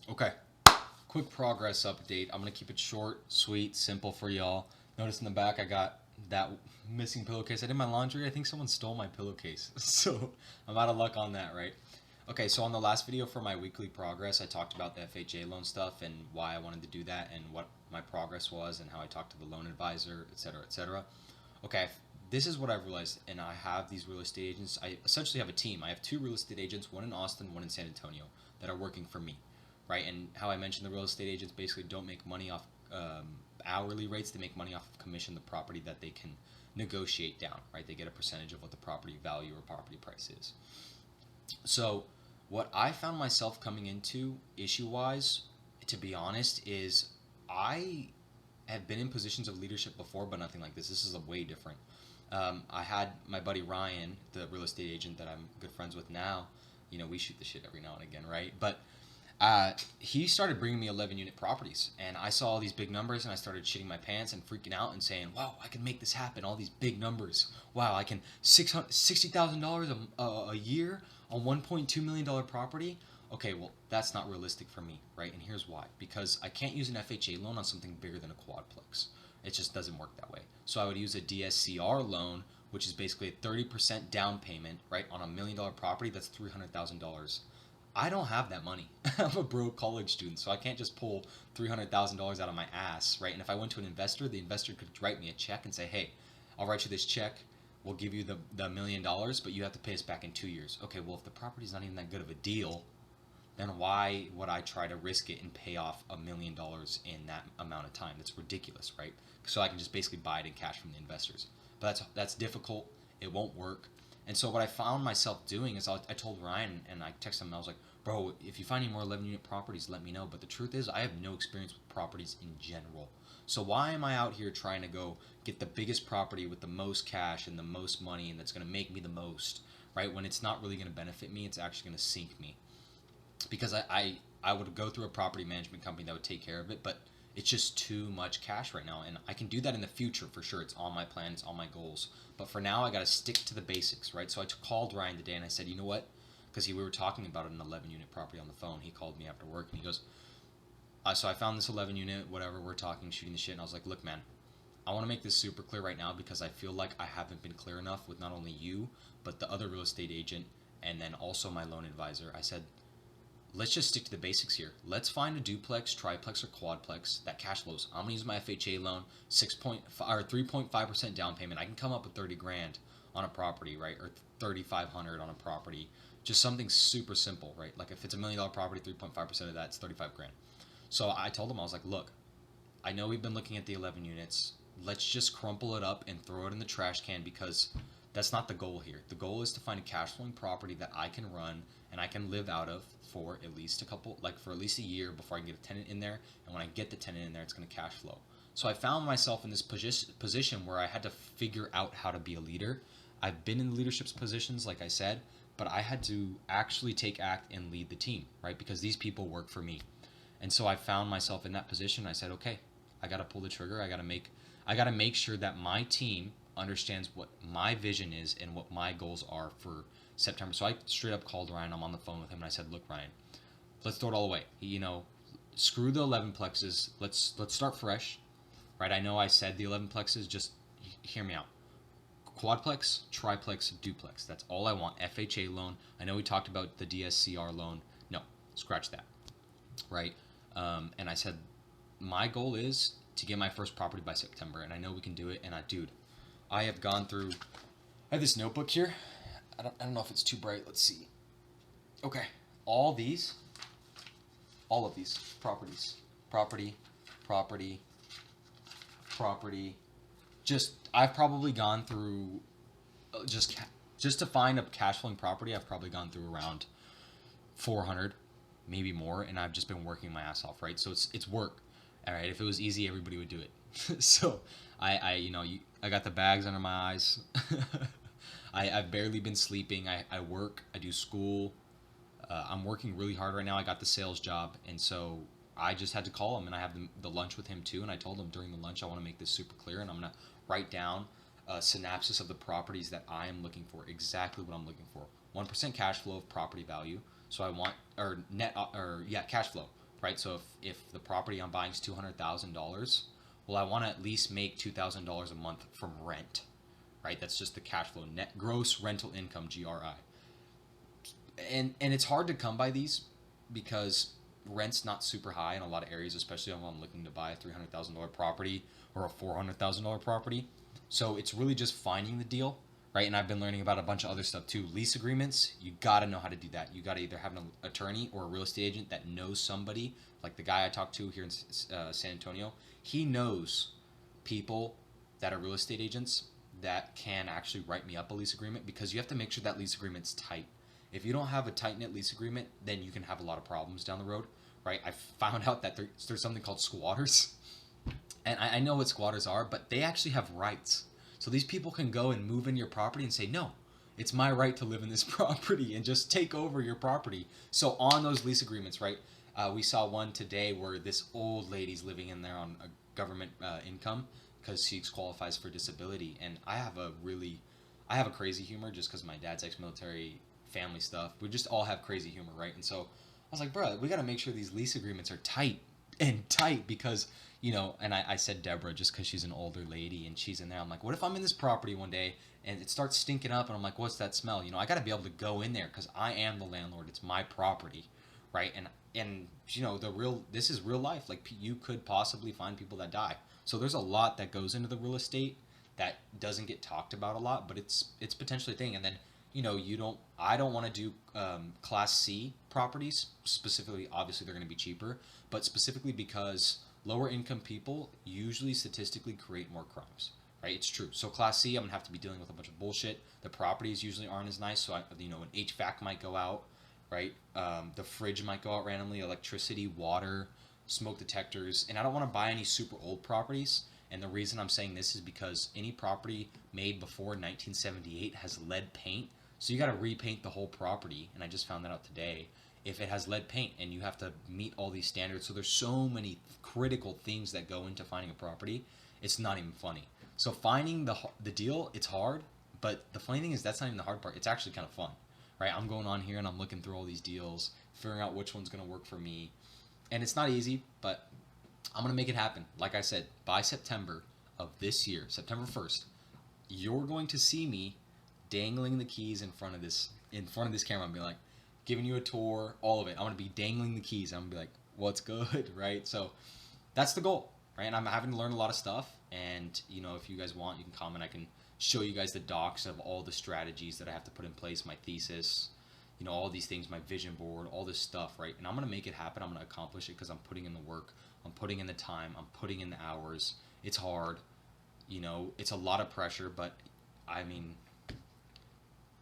Okay, quick progress update. I'm gonna keep it short, sweet, simple for y'all. Notice in the back I got that missing pillowcase. I did my laundry. I think someone stole my pillowcase, so I'm out of luck on that, right? Okay, so on the last video for my weekly progress, I talked about the FHA loan stuff and why I wanted to do that and what my progress was and how I talked to the loan advisor, etc., etc. Okay, this is what I've realized, and I have these real estate agents. I essentially have a team. I have two real estate agents, one in Austin, one in San Antonio, that are working for me, right? And how I mentioned, the real estate agents basically don't make money off hourly rates; they make money off of commission, the property that they can negotiate down, right? They get a percentage of what the property value or property price is. So, what I found myself coming into issue wise, to be honest, is I have been in positions of leadership before, but nothing like this. This is a way different. I had my buddy Ryan, the real estate agent that I'm good friends with now. You know, we shoot the shit every now and again, right? But he started bringing me 11 unit properties, and I saw all these big numbers, and I started shitting my pants and freaking out and saying, "Wow, I can make this happen! All these big numbers! Wow, I can $60,000 a year on $1.2 million property." Okay, well, that's not realistic for me, right? And here's why: because I can't use an FHA loan on something bigger than a quadplex. It just doesn't work that way. So I would use a DSCR loan, which is basically a 30% down payment, right, on $1 million property. That's $300,000. I don't have that money. I'm a broke college student, so I can't just pull $300,000 out of my ass, right? And if I went to an investor, the investor could write me a check and say, "Hey, I'll write you this check. We'll give you the $1 million, but you have to pay us back in 2 years." Okay, well, if the property's not even that good of a deal, then why would I try to risk it and pay off $1 million in that amount of time? That's ridiculous, right? So I can just basically buy it in cash from the investors. But that's difficult. It won't work. And so what I found myself doing is I told Ryan and I texted him. I was like, "Bro, if you find any more 11 unit properties, let me know." But the truth is, I have no experience with properties in general. So why am I out here trying to go get the biggest property with the most cash and the most money and that's going to make me the most, right? When it's not really going to benefit me, it's actually going to sink me, because I would go through a property management company that would take care of it, but it's just too much cash right now. And I can do that in the future for sure. It's on my plan, it's on my goals. But for now, I got to stick to the basics, right? So I called Ryan today and I said, "You know what?" Because we were talking about an 11 unit property on the phone. He called me after work and he goes, "So I found this 11 unit, whatever, we're talking, shooting the shit." And I was like, "Look, man, I want to make this super clear right now because I feel like I haven't been clear enough with not only you, but the other real estate agent and then also my loan advisor." I said, let's just stick to the basics here. Let's find a duplex, triplex, or quadplex that cash flows. I'm gonna use my FHA loan, 6.5 or 3.5% down payment. I can come up with 30 grand on a property, right, or 3,500 on a property. Just something super simple, right? Like if it's $1 million property, 3.5% of that's 35 grand. So I told him, I was like, "Look, I know we've been looking at the 11 units. Let's just crumple it up and throw it in the trash can because that's not the goal here. The goal is to find a cash flowing property that I can run and I can live out of for at least for at least a year before I can get a tenant in there. And when I get the tenant in there, it's going to cash flow." So I found myself in this position where I had to figure out how to be a leader. I've been in leadership positions, like I said, but I had to actually take act and lead the team, right? Because these people work for me. And so I found myself in that position. I said, "Okay, I got to pull the trigger. I got to make sure that my team understands what my vision is and what my goals are for September." So I straight up called Ryan. I'm on the phone with him and I said, "Look, Ryan, let's throw it all away. Screw the 11 plexes. Let's start fresh, right? I know I said the 11 plexes. Just hear me out. Quadplex, triplex, duplex. That's all I want. FHA loan. I know we talked about the DSCR loan. No, scratch that, right?" And I said, my goal is to get my first property by September, and I know we can do it. And dude, I have gone through. I have this notebook here. I don't know if it's too bright. Let's see. Okay, all of these properties, property, property, property. Just I've probably gone through just to find a cash flowing property. I've probably gone through around 400, maybe more, and I've just been working my ass off, right? So it's work. All right, if it was easy, everybody would do it. So I got the bags under my eyes. I've barely been sleeping. I work. I do school. I'm working really hard right now. I got the sales job, and so I just had to call him, and I have the lunch with him too. And I told him during the lunch I want to make this super clear, and I'm gonna write down a synopsis of the properties that I am looking for, exactly what I'm looking for. 1% cash flow of property value. So I want or net or yeah cash flow right? So if the property I'm buying is $200,000, well, I want to at least make $2,000 a month from rent, right? That's just the cash flow, net gross rental income, GRI. And it's hard to come by these because rent's not super high in a lot of areas, especially when I'm looking to buy a $300,000 property or a $400,000 property. So it's really just finding the deal, right? And I've been learning about a bunch of other stuff too. Lease agreements, you got to know how to do that. You got to either have an attorney or a real estate agent that knows somebody, like the guy I talked to here in San Antonio. He knows people that are real estate agents that can actually write me up a lease agreement, because you have to make sure that lease agreement's tight. If you don't have a tight knit lease agreement, then you can have a lot of problems down the road, right? I found out that there's something called squatters, and I know what squatters are, but they actually have rights. So these people can go and move in your property and say, no, it's my right to live in this property, and just take over your property. So on those lease agreements, right? We saw one today where this old lady's living in there on a government income because she qualifies for disability, and I have a crazy humor just because my dad's ex-military, family stuff. We just all have crazy humor, right? And so I was like, bro, we got to make sure these lease agreements are tight and tight, because, and I said Deborah just because she's an older lady and she's in there. I'm like, what if I'm in this property one day and it starts stinking up and I'm like, what's that smell? I got to be able to go in there because I am the landlord. It's my property, right? And this is real life. Like, you could possibly find people that die. So there's a lot that goes into the real estate that doesn't get talked about a lot, but it's potentially a thing. And then I don't want to do class C properties specifically. Obviously they're going to be cheaper, but specifically because lower income people usually statistically create more crimes, right? It's true. So class C, I'm gonna have to be dealing with a bunch of bullshit. The properties usually aren't as nice, so an HVAC might go out, right? The fridge might go out randomly, electricity, water, smoke detectors, and I don't want to buy any super old properties. And the reason I'm saying this is because any property made before 1978 has lead paint. So you got to repaint the whole property. And I just found that out today. If it has lead paint, and you have to meet all these standards. So there's so many critical things that go into finding a property. It's not even funny. So finding the deal, it's hard. But the funny thing is, that's not even the hard part. It's actually kind of fun, right? I'm going on here and I'm looking through all these deals, figuring out which one's going to work for me. And it's not easy, but I'm going to make it happen. Like I said, by September of this year, September 1st, you're going to see me dangling the keys in front of this camera and be like, giving you a tour, all of it. I'm going to be dangling the keys. I'm going to be like, what's good, right? So that's the goal, right? And I'm having to learn a lot of stuff. And, if you guys want, you can comment. I can show you guys the docs of all the strategies that I have to put in place, my thesis, all these things, my vision board, all this stuff, right? And I'm going to make it happen. I'm going to accomplish it because I'm putting in the work. I'm putting in the time. I'm putting in the hours. It's hard. It's a lot of pressure, but I mean,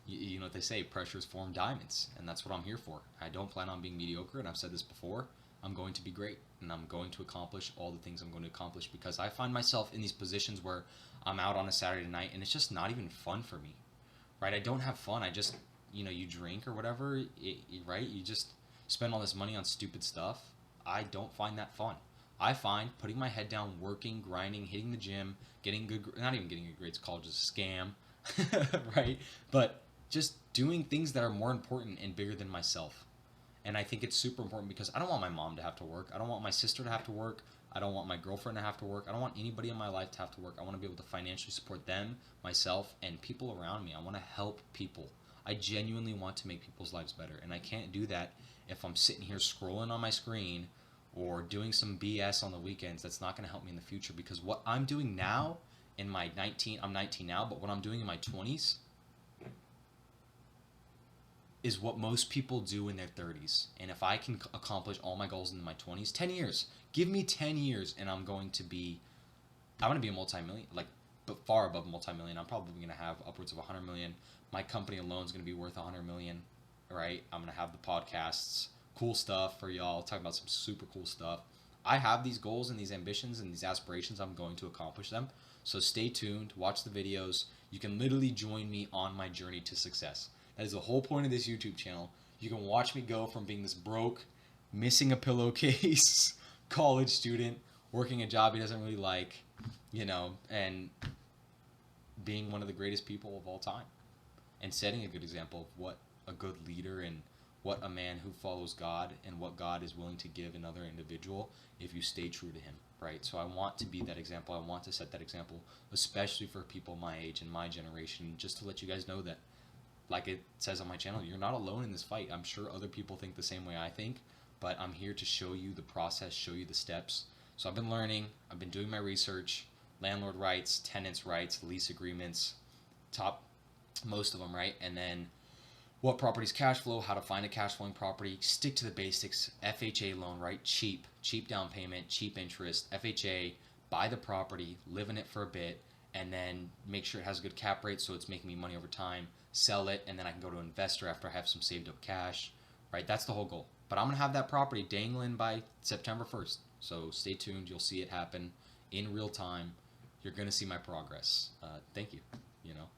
you know what they say, pressures form diamonds, and that's what I'm here for. I don't plan on being mediocre, and I've said this before. I'm going to be great, and I'm going to accomplish all the things I'm going to accomplish, because I find myself in these positions where I'm out on a Saturday night, and it's just not even fun for me, right? I don't have fun. I just, you drink or whatever, right? You just spend all this money on stupid stuff. I don't find that fun. I find putting my head down, working, grinding, hitting the gym, not even getting good grades, college is a scam, right? But just doing things that are more important and bigger than myself. And I think it's super important because I don't want my mom to have to work. I don't want my sister to have to work. I don't want my girlfriend to have to work. I don't want anybody in my life to have to work. I want to be able to financially support them, myself, and people around me. I want to help people. I genuinely want to make people's lives better. And I can't do that if I'm sitting here scrolling on my screen or doing some BS on the weekends. That's not going to help me in the future, because what I'm doing now I'm 19 now, but what I'm doing in my 20s is what most people do in their 30s. And if I can accomplish all my goals in my 20s, 10 years, give me 10 years and I want to be a multi-million, but far above multi-million. I'm probably going to have upwards of 100 million. My company alone is going to be worth 100 million, right? I'm going to have the podcasts, cool stuff for y'all, talk about some super cool stuff. I have these goals and these ambitions and these aspirations. I'm going to accomplish them. So stay tuned, watch the videos. You can literally join me on my journey to success. That is the whole point of this YouTube channel. You can watch me go from being this broke, missing a pillowcase, college student, working a job he doesn't really like, and being one of the greatest people of all time, and setting a good example of what a good leader and what a man who follows God and what God is willing to give another individual if you stay true to him, right? So I want to be that example. I want to set that example, especially for people my age and my generation, just to let you guys know that, like it says on my channel, you're not alone in this fight. I'm sure other people think the same way I think, but I'm here to show you the process, show you the steps. So I've been learning, I've been doing my research, landlord rights, tenants rights, lease agreements, top most of them, right? And then what properties cash flow, how to find a cash flowing property, stick to the basics, FHA loan, right? Cheap down payment, cheap interest, FHA, buy the property, live in it for a bit, and then make sure it has a good cap rate so it's making me money over time, sell it, and then I can go to an investor after I have some saved up cash, right? That's the whole goal. But I'm going to have that property dangling by September 1st. So stay tuned. You'll see it happen in real time. You're going to see my progress. Thank you. You know,